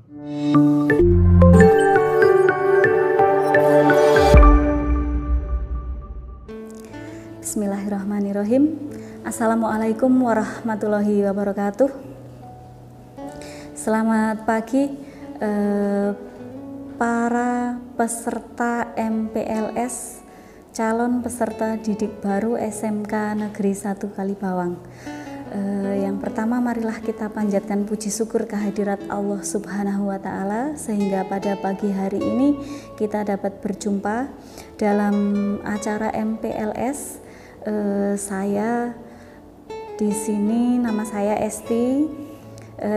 Bismillahirrahmanirrahim. Assalamualaikum warahmatullahi wabarakatuh. Selamat pagi para peserta MPLS, calon peserta didik baru SMK Negeri 1 Kalibawang. Yang pertama, marilah kita panjatkan puji syukur kehadirat Allah Subhanahu wa Ta'ala, sehingga pada pagi hari ini kita dapat berjumpa dalam acara MPLS. Saya di sini, nama saya Esti.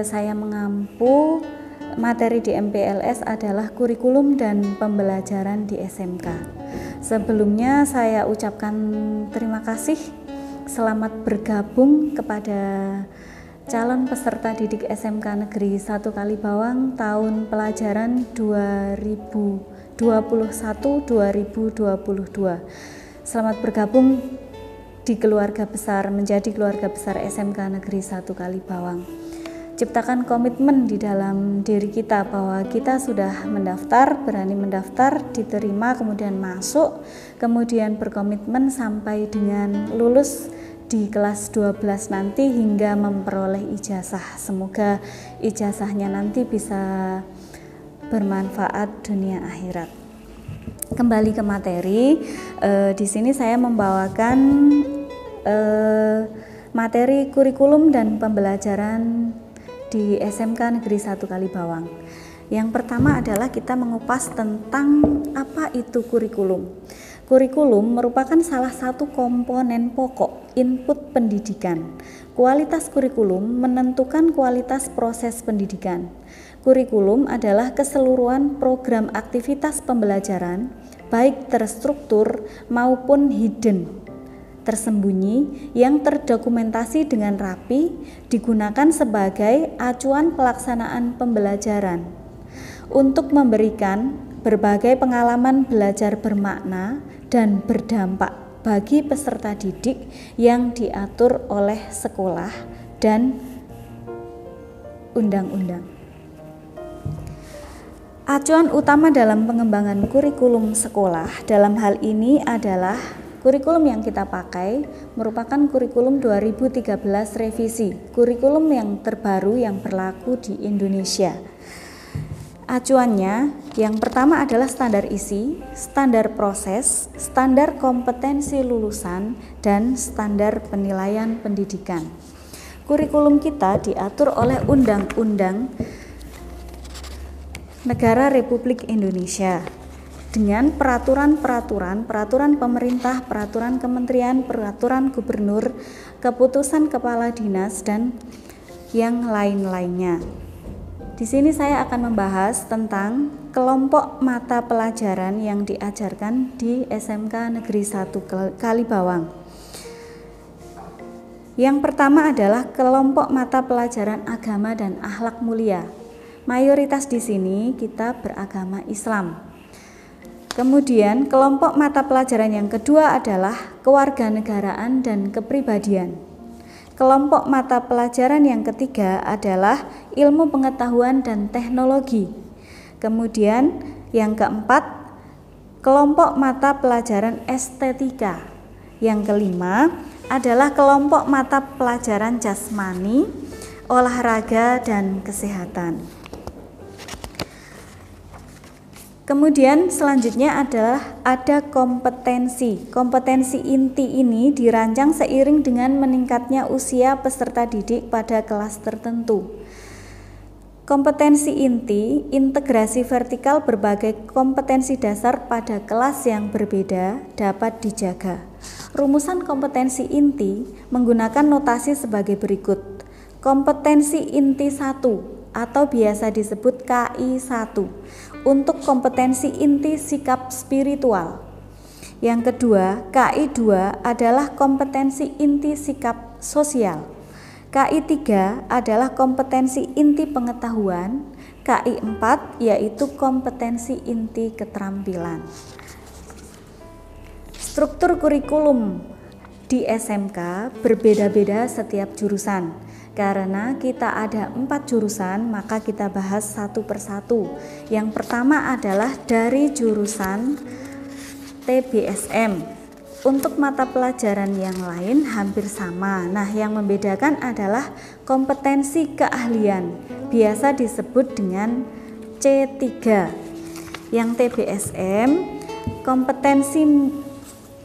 Saya mengampu materi di MPLS adalah kurikulum dan pembelajaran di SMK. Sebelumnya saya ucapkan terima kasih, selamat bergabung kepada calon peserta didik SMK Negeri 1 Kalibawang tahun pelajaran 2021-2022. Selamat bergabung di keluarga besar, menjadi keluarga besar SMK Negeri 1 Kalibawang. Ciptakan komitmen di dalam diri kita bahwa kita sudah mendaftar, berani mendaftar, diterima, kemudian masuk, kemudian berkomitmen sampai dengan lulus di kelas 12 nanti hingga memperoleh ijazah. Semoga ijazahnya nanti bisa bermanfaat dunia akhirat. Kembali ke materi, di sini saya membawakan materi kurikulum dan pembelajaran di SMK Negeri 1 Kalibawang. Yang pertama adalah kita mengupas tentang apa itu kurikulum. Kurikulum merupakan salah satu komponen pokok input pendidikan. Kualitas kurikulum menentukan kualitas proses pendidikan. Kurikulum adalah keseluruhan program aktivitas pembelajaran, baik terstruktur maupun hidden, tersembunyi, yang terdokumentasi dengan rapi, digunakan sebagai acuan pelaksanaan pembelajaran untuk memberikan berbagai pengalaman belajar bermakna dan berdampak bagi peserta didik yang diatur oleh sekolah dan undang-undang. Acuan utama dalam pengembangan kurikulum sekolah dalam hal ini adalah kurikulum yang kita pakai merupakan kurikulum 2013 revisi, kurikulum yang terbaru yang berlaku di Indonesia. Acuannya yang pertama adalah standar isi, standar proses, standar kompetensi lulusan, dan standar penilaian pendidikan. Kurikulum kita diatur oleh Undang-Undang Negara Republik Indonesia dengan peraturan pemerintah, peraturan kementerian, peraturan gubernur, keputusan kepala dinas, dan yang lain-lainnya. Di sini saya akan membahas tentang kelompok mata pelajaran yang diajarkan di SMK Negeri 1 Kalibawang. Yang pertama adalah kelompok mata pelajaran agama dan akhlak mulia. Mayoritas di sini kita beragama Islam. Kemudian kelompok mata pelajaran yang kedua adalah kewarganegaraan dan kepribadian. Kelompok mata pelajaran yang ketiga adalah ilmu pengetahuan dan teknologi. Kemudian yang keempat, kelompok mata pelajaran estetika. Yang kelima adalah kelompok mata pelajaran jasmani, olahraga, dan kesehatan. Kemudian selanjutnya adalah ada kompetensi. Kompetensi inti ini dirancang seiring dengan meningkatnya usia peserta didik pada kelas tertentu. Kompetensi inti, integrasi vertikal berbagai kompetensi dasar pada kelas yang berbeda dapat dijaga. Rumusan kompetensi inti menggunakan notasi sebagai berikut. Kompetensi inti 1 atau biasa disebut KI1 untuk kompetensi inti sikap spiritual. Yang kedua, KI2 adalah kompetensi inti sikap sosial. KI3 adalah kompetensi inti pengetahuan. KI4 yaitu kompetensi inti keterampilan. Struktur kurikulum di SMK berbeda-beda setiap jurusan. Karena kita ada 4 jurusan, maka kita bahas satu persatu. Yang pertama adalah dari jurusan TBSM. Untuk mata pelajaran yang lain hampir sama. Nah, yang membedakan adalah kompetensi keahlian, biasa disebut dengan C3. Yang TBSM, kompetensi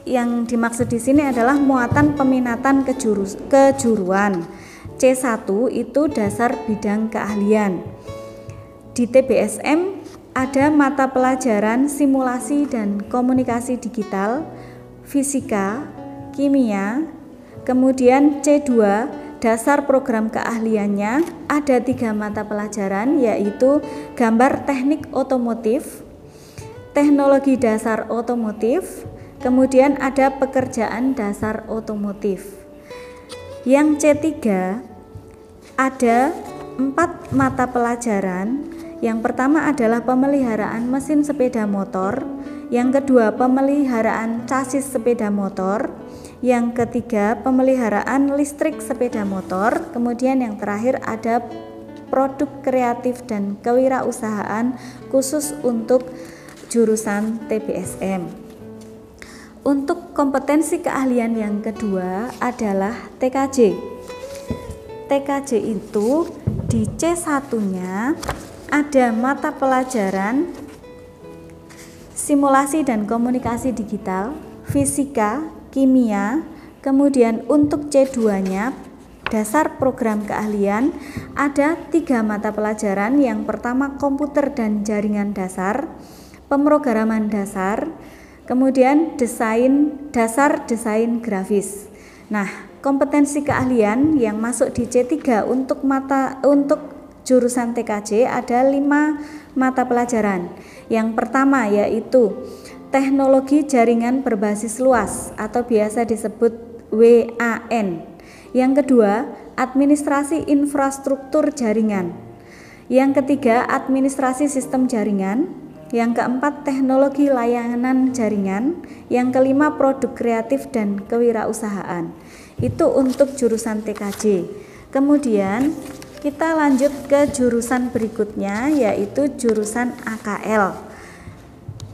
yang dimaksud di sini adalah muatan peminatan kejuruan. C1 itu dasar bidang keahlian. Di TBSM ada mata pelajaran simulasi dan komunikasi digital, fisika, kimia. Kemudian C2, dasar program keahliannya ada 3 mata pelajaran, yaitu gambar teknik otomotif, teknologi dasar otomotif, kemudian ada pekerjaan dasar otomotif. Yang C3 ada 4 mata pelajaran. Yang pertama adalah pemeliharaan mesin sepeda motor, yang kedua pemeliharaan chassis sepeda motor, yang ketiga pemeliharaan listrik sepeda motor, kemudian yang terakhir ada produk kreatif dan kewirausahaan khusus untuk jurusan TBSM. Untuk kompetensi keahlian yang kedua adalah TKJ. TKJ itu di C1-nya ada mata pelajaran simulasi dan komunikasi digital, fisika, kimia. Kemudian untuk C2-nya dasar program keahlian ada 3 mata pelajaran. Yang pertama komputer dan jaringan dasar, pemrograman dasar, kemudian dasar desain grafis. Nah, kompetensi keahlian yang masuk di C3 untuk jurusan TKJ ada 5 mata pelajaran. Yang pertama yaitu teknologi jaringan berbasis luas atau biasa disebut WAN. Yang kedua, administrasi infrastruktur jaringan. Yang ketiga, administrasi sistem jaringan. Yang keempat, teknologi layanan jaringan. Yang kelima, produk kreatif dan kewirausahaan. Itu untuk jurusan TKJ. Kemudian kita lanjut ke jurusan berikutnya, yaitu jurusan AKL.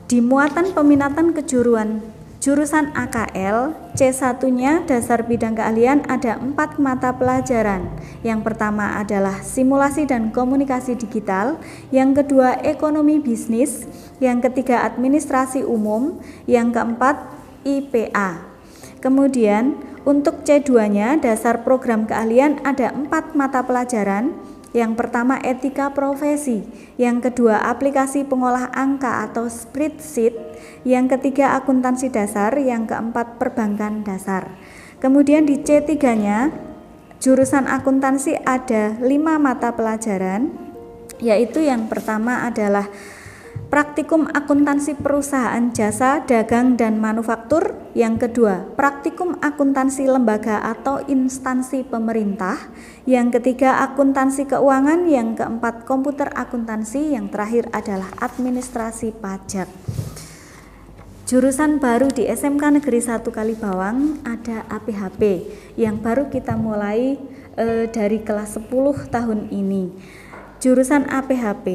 Di muatan peminatan kejuruan jurusan AKL, C1-nya dasar bidang keahlian ada 4 mata pelajaran. Yang pertama adalah simulasi dan komunikasi digital, yang kedua ekonomi bisnis, yang ketiga administrasi umum, yang keempat IPA. Kemudian untuk C2-nya dasar program keahlian ada 4 mata pelajaran. Yang pertama etika profesi, yang kedua aplikasi pengolah angka atau spreadsheet, yang ketiga akuntansi dasar, yang keempat perbankan dasar. Kemudian di C3-nya jurusan akuntansi ada 5 mata pelajaran, yaitu yang pertama adalah praktikum akuntansi perusahaan jasa, dagang, dan manufaktur. Yang kedua, praktikum akuntansi lembaga atau instansi pemerintah. Yang ketiga, akuntansi keuangan. Yang keempat, komputer akuntansi. Yang terakhir adalah administrasi pajak. Jurusan baru di SMK Negeri 1 Kalibawang ada APHP yang baru kita mulai dari kelas 10 tahun ini. Jurusan APHP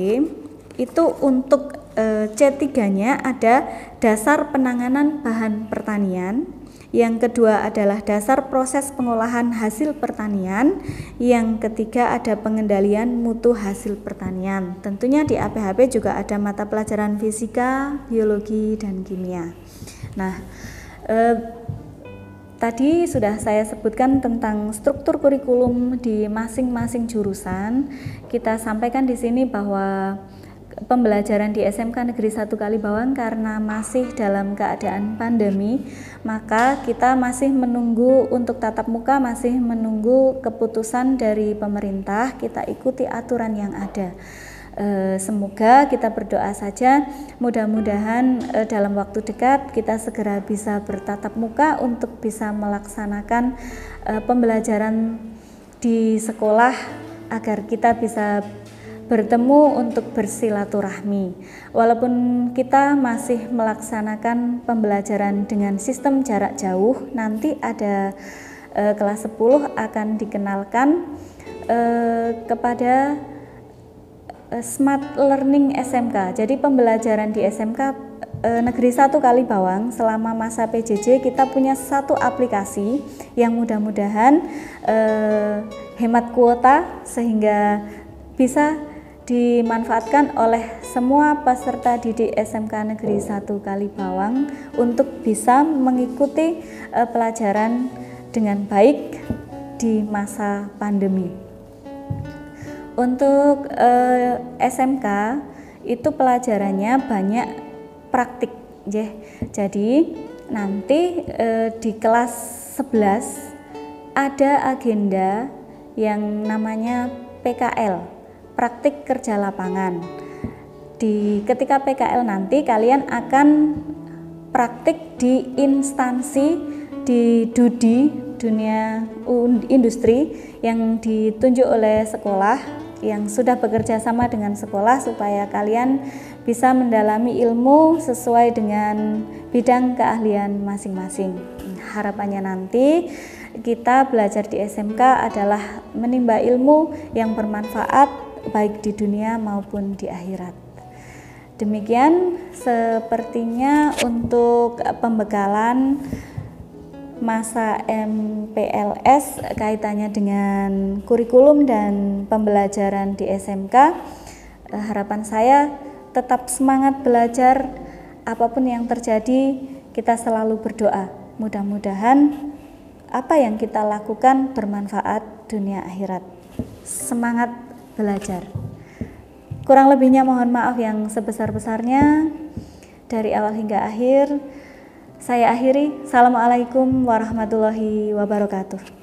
itu untuk C3-nya ada dasar penanganan bahan pertanian, yang kedua adalah dasar proses pengolahan hasil pertanian, yang ketiga ada pengendalian mutu hasil pertanian. Tentunya di APHP juga ada mata pelajaran fisika, biologi, dan kimia. Nah, tadi sudah saya sebutkan tentang struktur kurikulum di masing-masing jurusan. Kita sampaikan di sini bahwa pembelajaran di SMK Negeri 1 Kalibawang karena masih dalam keadaan pandemi, maka kita masih menunggu untuk tatap muka, masih menunggu keputusan dari pemerintah. Kita ikuti aturan yang ada. Semoga kita berdoa saja, mudah-mudahan dalam waktu dekat kita segera bisa bertatap muka untuk bisa melaksanakan pembelajaran di sekolah agar kita bisa bertemu untuk bersilaturahmi. Walaupun kita masih melaksanakan pembelajaran dengan sistem jarak jauh, nanti ada kelas 10 akan dikenalkan kepada Smart Learning SMK. Jadi pembelajaran di SMK Negeri 1 Kalibawang selama masa PJJ kita punya satu aplikasi yang mudah-mudahan hemat kuota sehingga bisa dimanfaatkan oleh semua peserta didik SMK Negeri 1 Kalibawang untuk bisa mengikuti pelajaran dengan baik di masa pandemi. Untuk SMK itu pelajarannya banyak praktik, jadi nanti di kelas 11 ada agenda yang namanya PKL, praktik kerja lapangan. Ketika PKL nanti kalian akan praktik di instansi di dunia industri yang ditunjuk oleh sekolah yang sudah bekerja sama dengan sekolah supaya kalian bisa mendalami ilmu sesuai dengan bidang keahlian masing-masing. Harapannya nanti kita belajar di SMK adalah menimba ilmu yang bermanfaat baik di dunia maupun di akhirat. Demikian sepertinya untuk pembekalan masa MPLS kaitannya dengan kurikulum dan pembelajaran di SMK. Harapan saya tetap semangat belajar, apapun yang terjadi kita selalu berdoa. Mudah-mudahan apa yang kita lakukan bermanfaat dunia akhirat. Semangat belajar. Kurang lebihnya mohon maaf yang sebesar-besarnya. Dari awal hingga akhir saya akhiri. Assalamualaikum warahmatullahi wabarakatuh.